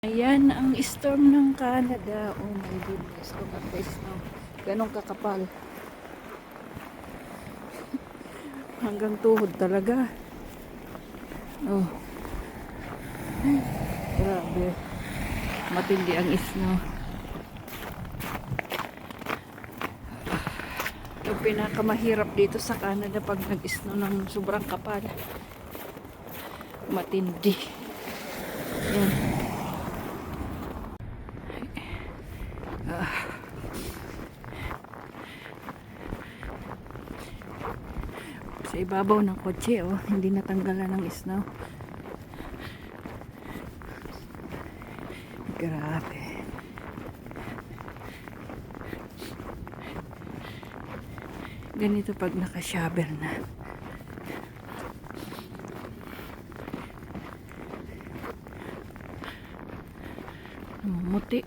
Ayan ang storm ng Canada. Oh my goodness. Look at this now. Ganong kakapal. Hanggang tuhod talaga. Oh. Grabe. Matindi ang snow. Yung pinakamahirap dito sa Canada pag nag-snow ng sobrang kapal. Matindi. Yan. Sa ibabaw ng kotse, oh, hindi natanggalan ng snow. Grabe. Ganito pag naka-shovel na. Namumuti.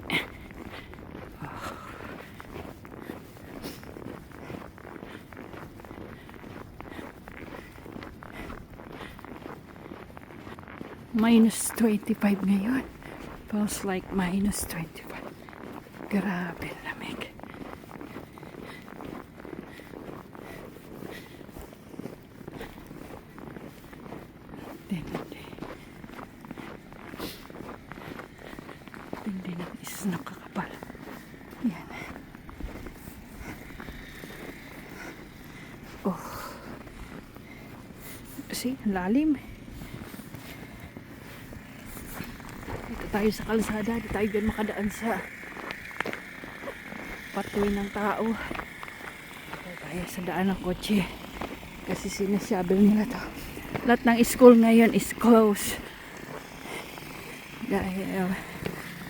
Minus 25 ngayon. Feels like minus 25. Grabe lamig. Hindi na is nakakapal. Yan. Oh. See, lalim. Dito tayo sa kalsada. Dito tayo dyan makadaan sa patuloy ng tao. Dito tayo sa daan ng kotse. Kasi sinasyabil nila to. Lahat ng school ngayon is closed. Dahil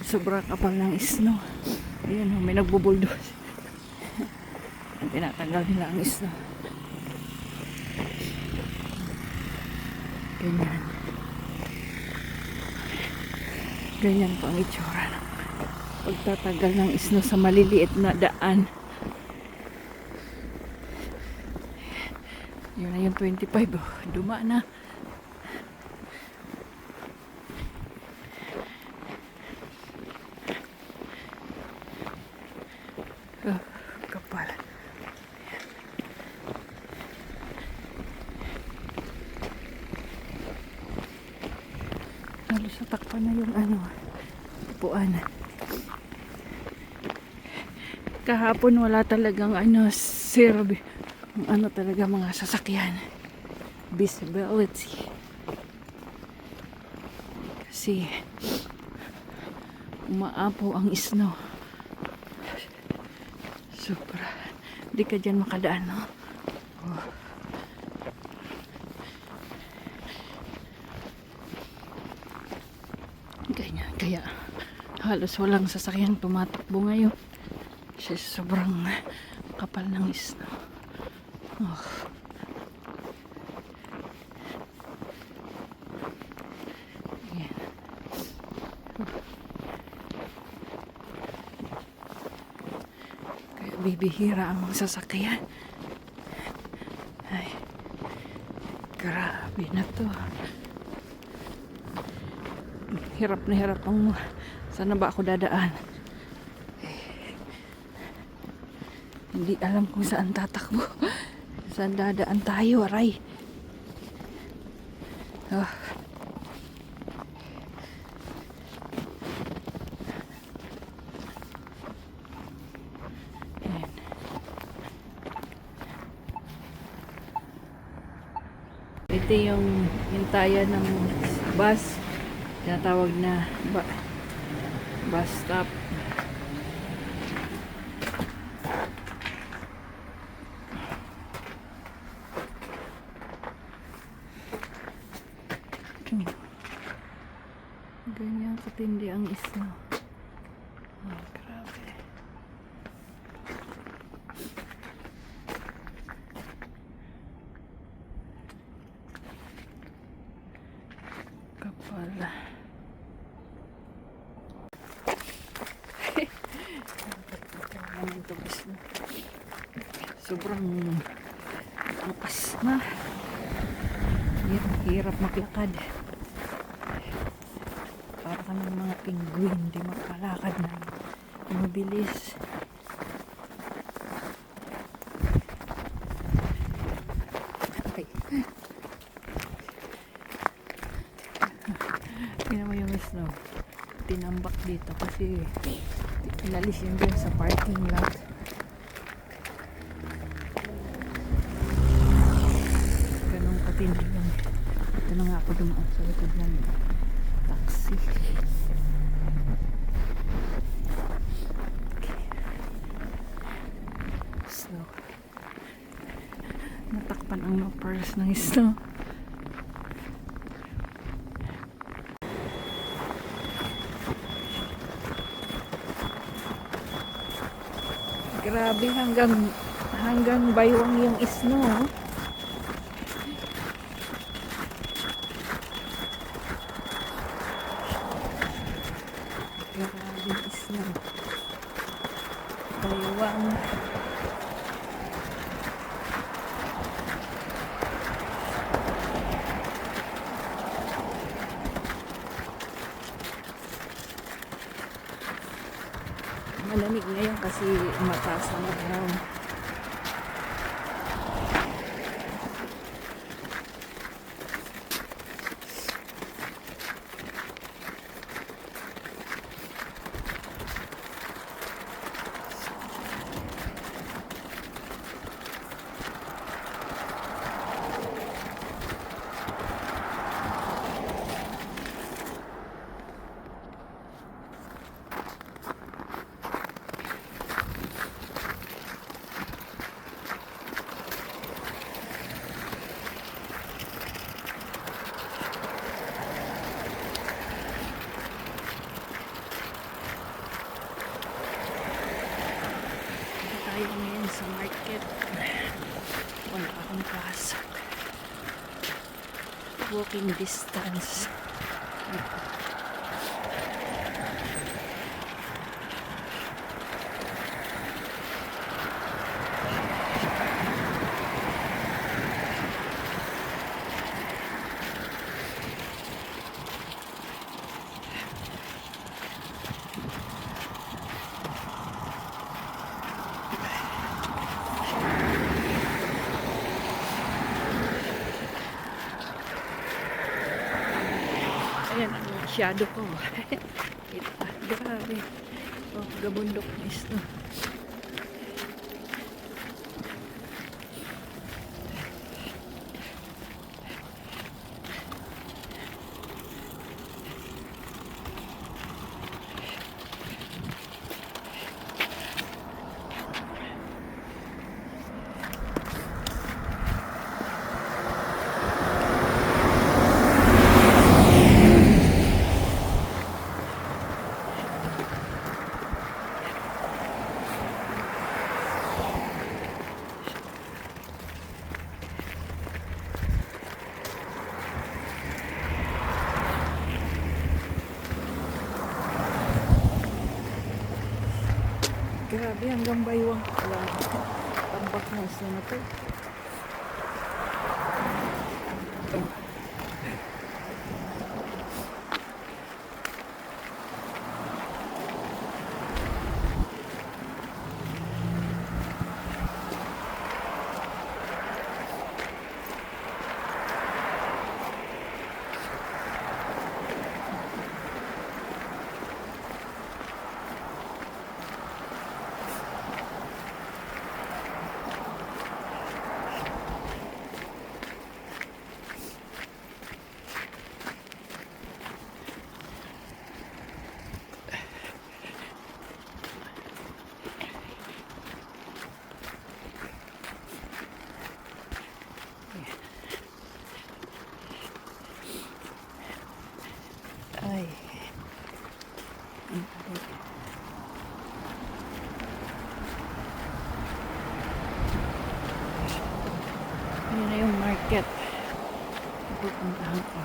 sobrang kapal ng snow. Ayan, may nagbubuldos. Tinatanggal nila ang snow. Ganyan. Ganyan po ang itsura ng pagtatagal ng snow sa maliliit na daan. Yun na yung 25. Oh, duma na. Oh, kapal. Halos natakpan na yung upuan. Kahapon wala talagang service. Talaga mga sasakyan. Visibility. Kasi umaapo ang snow. Sobra. Hindi ka dyan makadaan, no? Oh. Ganyan. Kaya halos walang sasakyang tumatakbo ngayon. Kasi sobrang kapal ng snow. Oh. Yan. Kaya bibihira ang sasakyan. Ay, grabe na to. Hirap na hirap ang saan na ba ako dadaan. Hindi alam kung saan tatakbo. Saan dadaan tayo, aray. Oh. Ayan. Ito yung hintayan ng bus. Tinatawag na bus stop. Ganyan katindi ang snow. Oh, grabe. Kapal. Sobrang lakas na. Hirap maglakad. Para kami mga penguin, di makalakad na mabilis. Ay. Tingnan mo yung snow. Tinambak dito kasi inalis yun dun sa parking lot. Ganun katindi yun. Ito na nga ako dumaan sa likod ng taxi. Snow. Natakpan ang purse ng snow. Grabe, hanggang baywang yung snow. Grabe yung snow. Baywang. Malamig ngayon kasi mataas ang araw. Tayo ngayon sa market. Wala akong pasok. Walking distance. Ayan ang shadow ko. Grabe. Oh, gabundok na ito. Grabe, hanggang baywang pala. Tambak na isa na to. Ay. Ayan na yung market. Pupuntahan ko.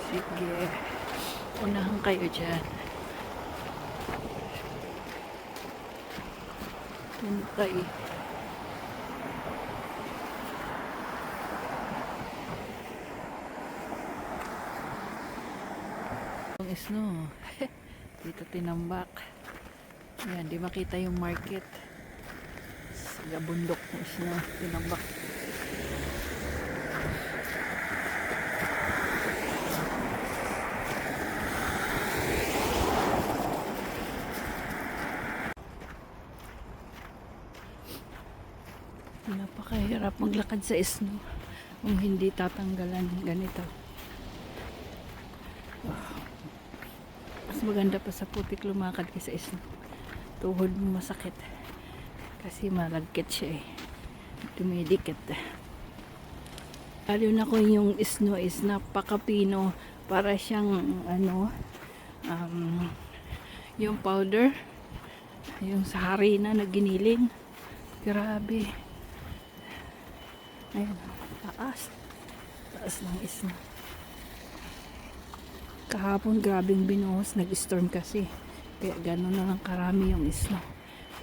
Sige. Unahan kayo dyan. Hintay. Ang snow. Dito tinambak. Ayan, di makita yung market. Sa bundok ng snow. Tinambak. Napakahirap maglakad sa snow kung hindi tatanggalan ng ganito. Mas maganda pa sa putik lumakad kaysa snow. Tuhod mo masakit kasi malagkit siya eh. Dumidikit. Lalo na kung yung snow is napakapino, para siyang yung powder, yung sa harina na giniling. Grabe. Ayan, taas ng snow. Kahapon grabing binuhos, nag-storm kasi, kaya gano'n na lang karami yung snow.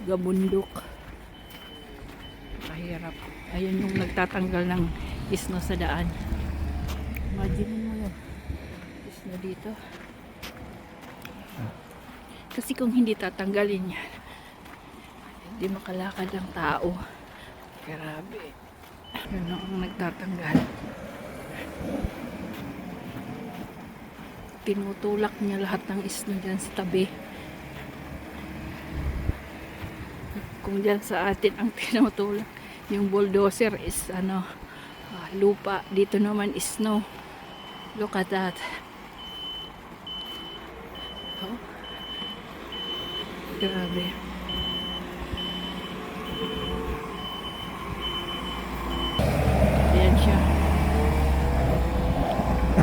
Gabundok, kahirap. Ayun yung nagtatanggal ng snow sa daan. Imagine mo yun, snow dito. Kasi kung hindi tatanggalin yan, hindi makalakad ang tao. Grabe. Yun ang nagtatanggal. Tinutulak niya lahat ng snow dyan sa tabi. Kung dyan sa atin ang tinutulak, yung bulldozer is lupa. Dito naman is snow. Look at that. Oh. Grabe. Ayan siya.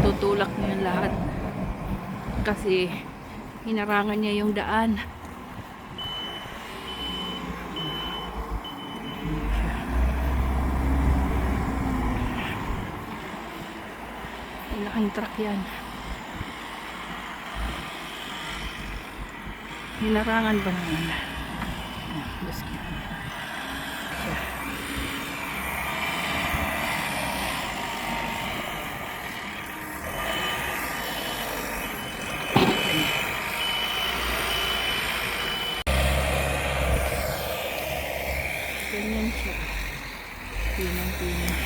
Tutulak niya lahat. Kasi hinarangan niya yung daan. Ang laking truck yan. Hinarangan ba naman? Ganyan siya. Pinang-pinang.